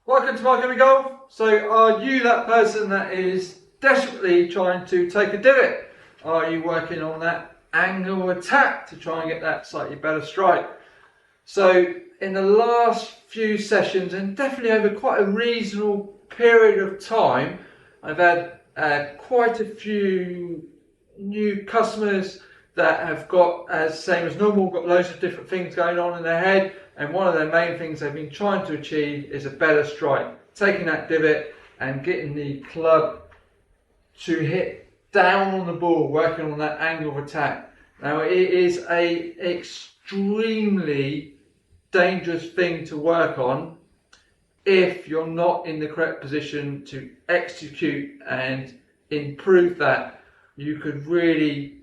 Welcome to My Gummy Golf. So are you that person that is desperately trying to take a divot? Are you working on that angle attack to try and get that slightly better strike? So in the last few sessions, and definitely over quite a reasonable period of time, I've had quite a few new customers that have got, as same as normal, got loads of different things going on in their head, and one of their main things they've been trying to achieve is a better strike, taking that divot and getting the club to hit down on the ball, working on that angle of attack. Now it is a extremely dangerous thing to work on if you're not in the correct position to execute and improve that. You could really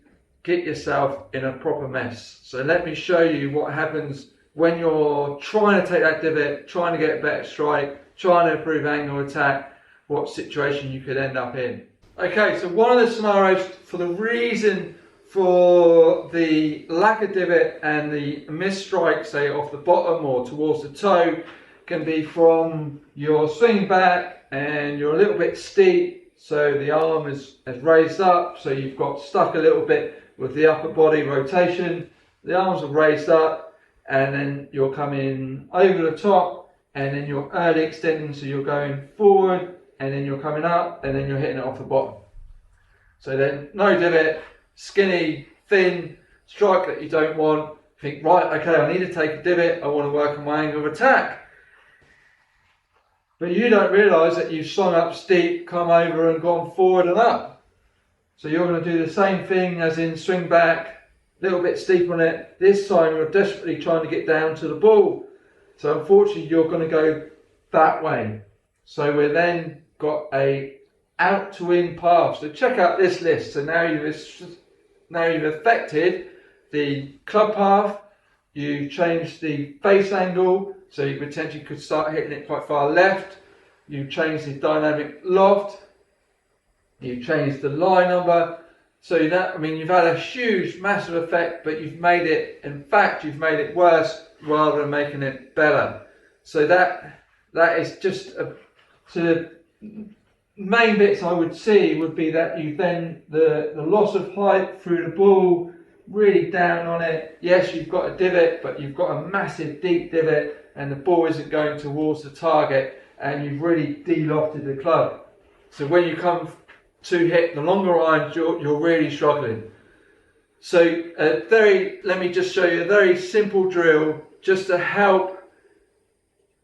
get yourself in a proper mess. So let me show you what happens when you're trying to take that divot, trying to get a better strike, trying to improve angle attack, what situation you could end up in. Okay, so one of the scenarios for the reason for the lack of divot and the missed strike, say off the bottom or towards the toe, can be from your swing back and you're a little bit steep, so the arm is raised up, so you've got stuck a little bit with the upper body rotation. The arms are raised up and then you're coming over the top and then you're early extending, so you're going forward and then you're coming up and then you're hitting it off the bottom. So then no divot, skinny, thin strike that you don't want. Think, right, okay, I need to take a divot, I want to work on my angle of attack. But you don't realise that you've swung up steep, come over and gone forward and up. So you're going to do the same thing as in swing back, a little bit steep on it. This time you're desperately trying to get down to the ball. So unfortunately you're going to go that way. So we've then got a out to in path. So check out this list. So now you've affected the club path, you changed the face angle, so you potentially could start hitting it quite far left. You changed the dynamic loft. You changed the line number. So that, I mean, you've had a huge, massive effect, but you've made it, in fact, you've made it worse rather than making it better. So that is just the main bits I would see would be that you then, the loss of height through the ball, really down on it. Yes, you've got a divot, but you've got a massive deep divot and the ball isn't going towards the target and you've really de-lofted the club. So when you come to hit the longer irons, you're really struggling. So let me just show you a very simple drill just to help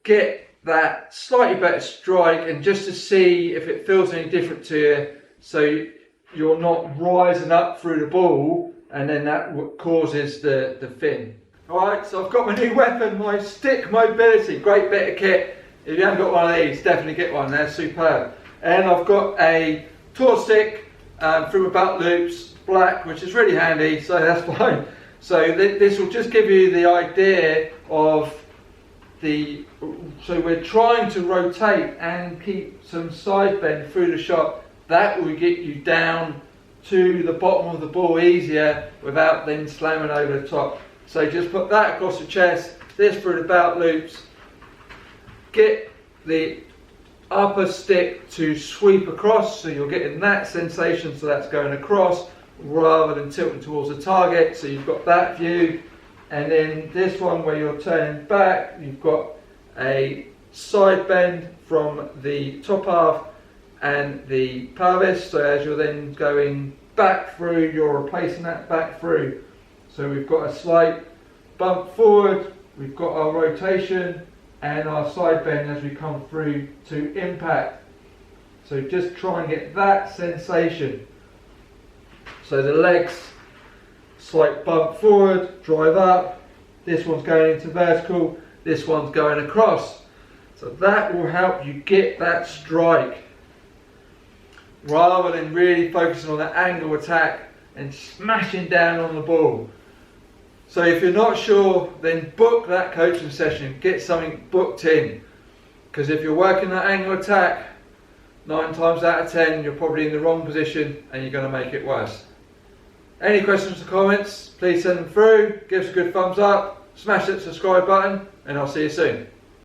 get that slightly better strike and just to see if it feels any different to you, so you're not rising up through the ball and then that causes the fin. Alright, so I've got my new weapon, my stick mobility, great bit of kit. If you haven't got one of these, definitely get one, they're superb. And I've got a tour stick through my belt loops, black, which is really handy, so that's fine. So this will just give you the idea of so we're trying to rotate and keep some side bend through the shot. That will get you down to the bottom of the ball easier without then slamming over the top. So just put that across the chest, this through the belt loops, get the upper stick to sweep across, so you're getting that sensation, so that's going across rather than tilting towards the target, so you've got that view. And then this one where you're turning back, you've got a side bend from the top half and the pelvis, so as you're then going back through, you're replacing that back through. So we've got a slight bump forward, we've got our rotation and our side bend as we come through to impact. So just try and get that sensation. So the legs, slight bump forward, drive up, this one's going into vertical, this one's going across. So that will help you get that strike rather than really focusing on that angle attack and smashing down on the ball. So if you're not sure, then book that coaching session, get something booked in, because if you're working that angle attack, 9 times out of 10 you're probably in the wrong position and you're going to make it worse. Any questions or comments, please send them through, give us a good thumbs up, smash that subscribe button, and I'll see you soon.